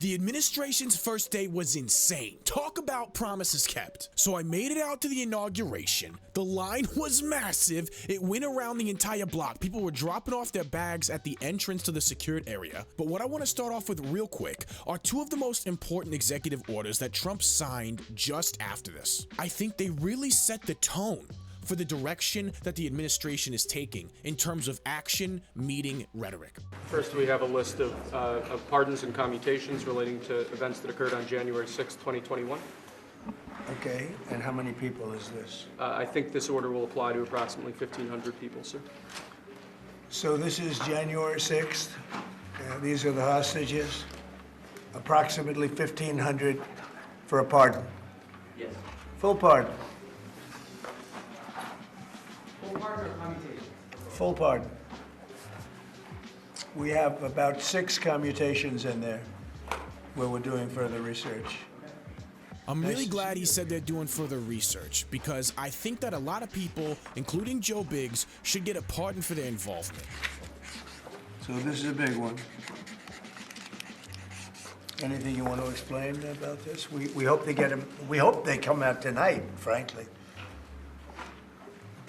The administration's first day was insane. Talk about promises kept. So I made it out to the inauguration. The line was massive. It went around the entire block. People were dropping off their bags at the entrance to the secured area. But what I want to start off with real quick are two of the most important executive orders that Trump signed just after this. I think they really set the tone for the direction that the administration is taking in terms of action meeting rhetoric. First, we have a list of pardons and commutations relating to events that occurred on January 6, 2021. Okay, and how many people is this? I think this order will apply to approximately 1,500 people, sir. So this is January 6th. These are the hostages. Approximately 1,500 for a pardon. Yes. Full pardon. Full pardon or commutation? Full pardon. We have about 6 commutations in there where we're doing further research. I'm really glad he said they're doing further research because I think that a lot of people, including Joe Biggs, should get a pardon for their involvement. So this is a big one. Anything you want to explain about this? We hope they get them. We hope they come out tonight, frankly.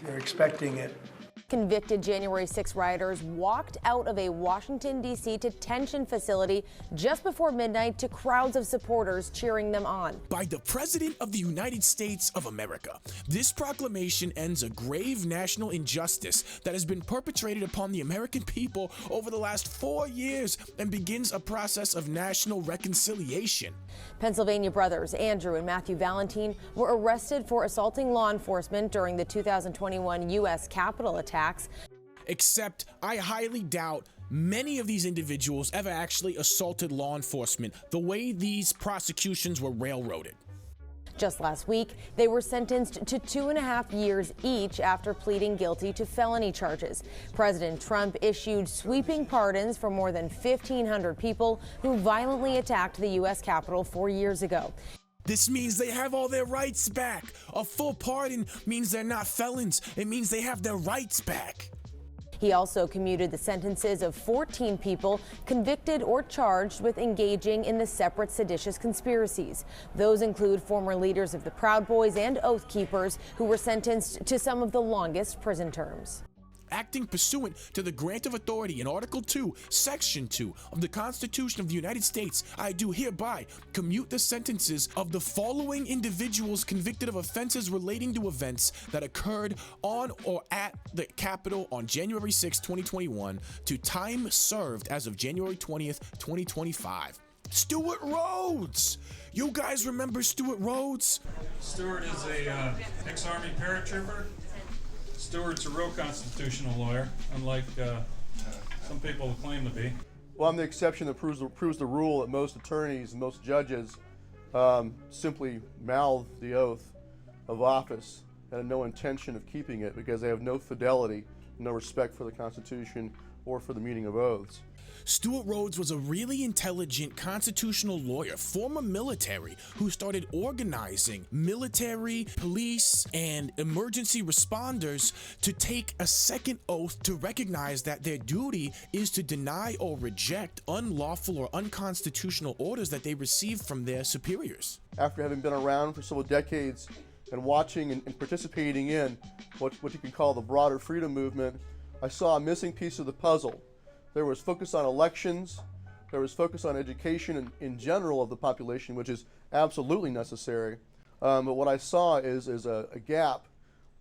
They're expecting it. Convicted January 6 rioters walked out of a Washington, D.C. detention facility just before midnight to crowds of supporters cheering them on. By the President of the United States of America, this proclamation ends a grave national injustice that has been perpetrated upon the American people over the last 4 years and begins a process of national reconciliation. Pennsylvania brothers Andrew and Matthew Valentine were arrested for assaulting law enforcement during the 2021 U.S. Capitol attacks. Except I highly doubt many of these individuals ever actually assaulted law enforcement the way these prosecutions were railroaded. Just last week, they were sentenced to 2.5 years each after pleading guilty to felony charges. President Trump issued sweeping pardons for more than 1,500 people who violently attacked the U.S. Capitol 4 years ago. This means they have all their rights back. A full pardon means they're not felons. It means they have their rights back. He also commuted the sentences of 14 people convicted or charged with engaging in the separate seditious conspiracies. Those include former leaders of the Proud Boys and Oath Keepers who were sentenced to some of the longest prison terms. Acting pursuant to the grant of authority in Article 2, Section 2 of the Constitution of the United States, I do hereby commute the sentences of the following individuals convicted of offenses relating to events that occurred on or at the Capitol on January 6, 2021 to time served as of January 20th, 2025. Stuart Rhodes! You guys remember Stuart Rhodes? Stuart is a ex-Army paratrooper. Stuart's a real constitutional lawyer, unlike some people claim to be. Well, I'm the exception that proves the rule that most attorneys and most judges simply mouth the oath of office and have no intention of keeping it because they have no fidelity, no respect for the Constitution or for the meaning of oaths. Stuart Rhodes was a really intelligent constitutional lawyer, former military, who started organizing military, police, and emergency responders to take a second oath to recognize that their duty is to deny or reject unlawful or unconstitutional orders that they receive from their superiors. After having been around for several decades and watching and participating in what you can call the broader freedom movement, I saw a missing piece of the puzzle. There was focus on elections, there was focus on education in general of the population, which is absolutely necessary. But what I saw is a gap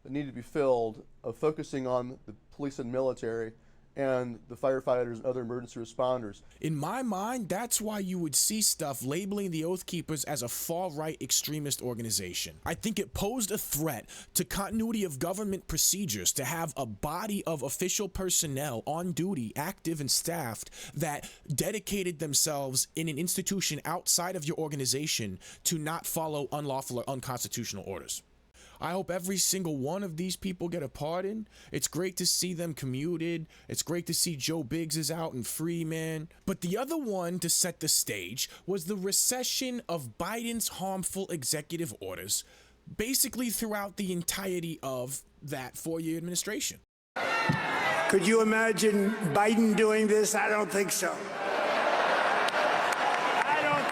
that needed to be filled of focusing on the police and military and the firefighters and other emergency responders. In my mind, that's why you would see stuff labeling the Oath Keepers as a far-right extremist organization. I think it posed a threat to continuity of government procedures to have a body of official personnel on duty, active and staffed, that dedicated themselves in an institution outside of your organization to not follow unlawful or unconstitutional orders. I hope every single one of these people get a pardon. It's great to see them commuted. It's great to see Joe Biggs is out and free, man. But the other one to set the stage was the recession of Biden's harmful executive orders, basically throughout the entirety of that 4-year administration. Could you imagine Biden doing this? I don't think so. I don't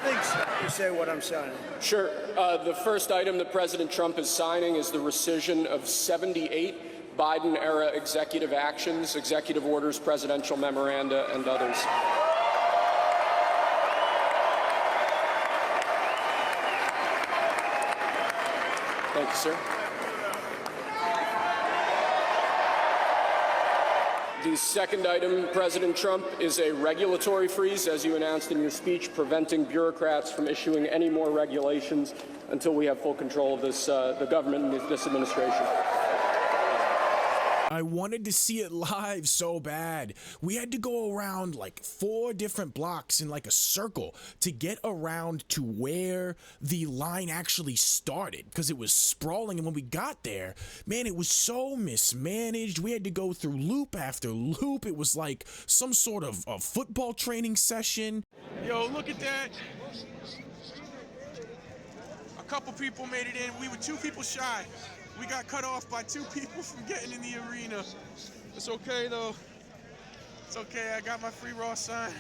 You say what I'm signing. Sure. The first item that President Trump is signing is the rescission of 78 Biden-era executive actions, executive orders, presidential memoranda, and others. Thank you, sir. The second item, President Trump, is a regulatory freeze, as you announced in your speech, preventing bureaucrats from issuing any more regulations until we have full control of this, the government and this administration. I wanted to see it live so bad. We had to go around like 4 different blocks in like a circle to get around to where the line actually started, because it was sprawling, and when we got there, man, it was so mismanaged. We had to go through loop after loop. It was like some sort of a football training session. Yo, look at that. A couple people made it in. We were 2 people shy. We got cut off by 2 people from getting in the arena. It's okay, though. It's okay, I got my free raw sign.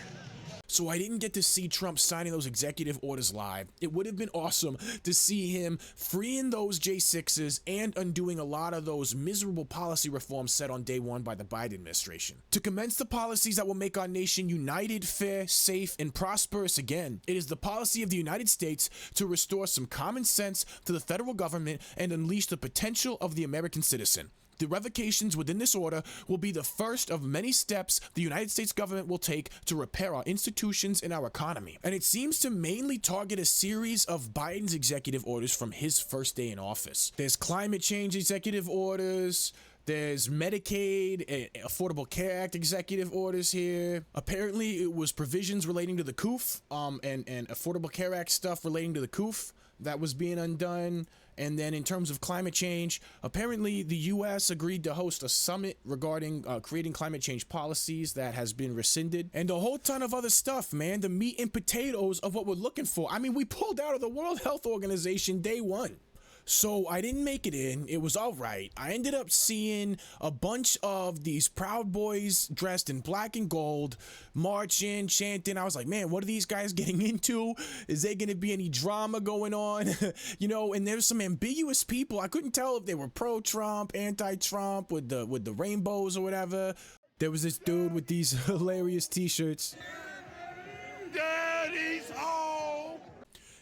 So I didn't get to see Trump signing those executive orders live. It would have been awesome to see him freeing those J6s and undoing a lot of those miserable policy reforms set on day 1 by the Biden administration. To commence the policies that will make our nation united, fair, safe, and prosperous again, it is the policy of the United States to restore some common sense to the federal government and unleash the potential of the American citizen. The revocations within this order will be the first of many steps the United States government will take to repair our institutions and our economy. And it seems to mainly target a series of Biden's executive orders from his first day in office. There's climate change executive orders. There's Medicaid, Affordable Care Act executive orders here. Apparently, it was provisions relating to the COOF and Affordable Care Act stuff relating to the COOF that was being undone. And then in terms of climate change, apparently the U.S. agreed to host a summit regarding creating climate change policies that has been rescinded. And a whole ton of other stuff, man. The meat and potatoes of what we're looking for. I mean, we pulled out of the World Health Organization day 1. So I didn't make it in. It was all right. I ended up seeing a bunch of these Proud Boys dressed in black and gold, marching, chanting. I was like, man, what are these guys getting into? Is there going to be any drama going on? You know, and there's some ambiguous people. I couldn't tell if they were pro-Trump, anti-Trump, with the rainbows or whatever. There was this dude with these hilarious t-shirts. Daddy's home.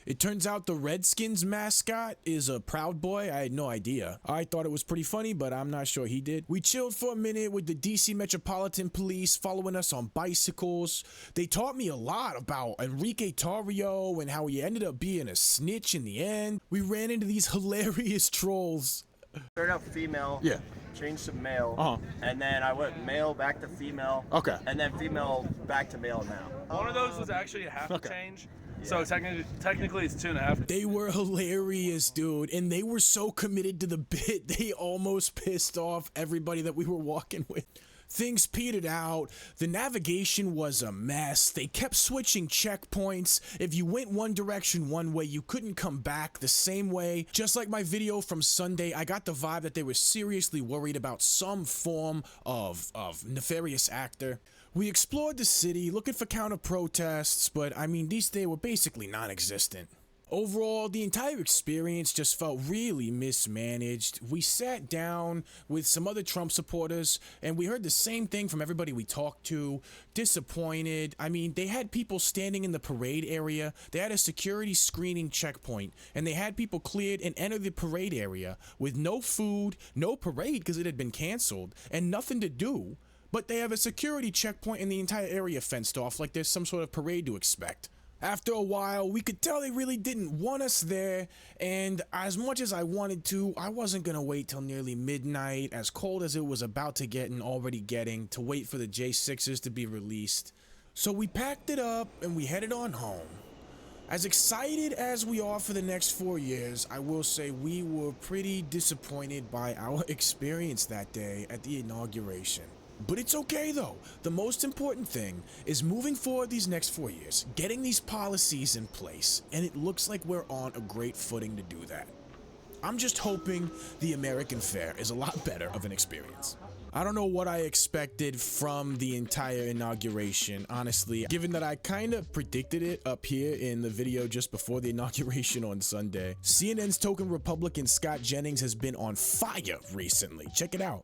It turns out the Redskins mascot is a Proud Boy. I had no idea. I thought it was pretty funny, but I'm not sure he did. We chilled for a minute with the DC Metropolitan Police following us on bicycles. They taught me a lot about Enrique Tarrio and how he ended up being a snitch in the end. We ran into these hilarious trolls. Started out female, Yeah. changed to male, and then I went male back to female, Okay. and then female back to male now. One of those was actually a half a change, so technically it's 2.5. They were hilarious, dude, and they were so committed to the bit, they almost pissed off everybody that we were walking with. Things petered out. The navigation was a mess. They kept switching checkpoints. If you went one direction one way, you couldn't come back the same way. Just like my video from Sunday, I got the vibe that they were seriously worried about some form of nefarious actor. We explored the city looking for counter-protests, but I mean, they were basically non-existent. Overall, the entire experience just felt really mismanaged. We sat down with some other Trump supporters, and we heard the same thing from everybody we talked to. Disappointed. I mean, they had people standing in the parade area. They had a security screening checkpoint, and they had people cleared and enter the parade area with no food, no parade because it had been canceled, and nothing to do. But they have a security checkpoint and the entire area fenced off like there's some sort of parade to expect. After a while, we could tell they really didn't want us there, and as much as I wanted to, I wasn't gonna wait till nearly midnight, as cold as it was about to get and already getting, to wait for the J6ers to be released. So we packed it up and we headed on home. As excited as we are for the next 4 years, I will say we were pretty disappointed by our experience that day at the inauguration. But it's okay though. The most important thing is moving forward these next 4 years, getting these policies in place, and it looks like we're on a great footing to do that. I'm just hoping the American fair is a lot better of an experience. I don't know what I expected from the entire inauguration, honestly, given that I kind of predicted it up here in the video just before the inauguration on Sunday. CNN's token Republican Scott Jennings has been on fire recently. Check it out.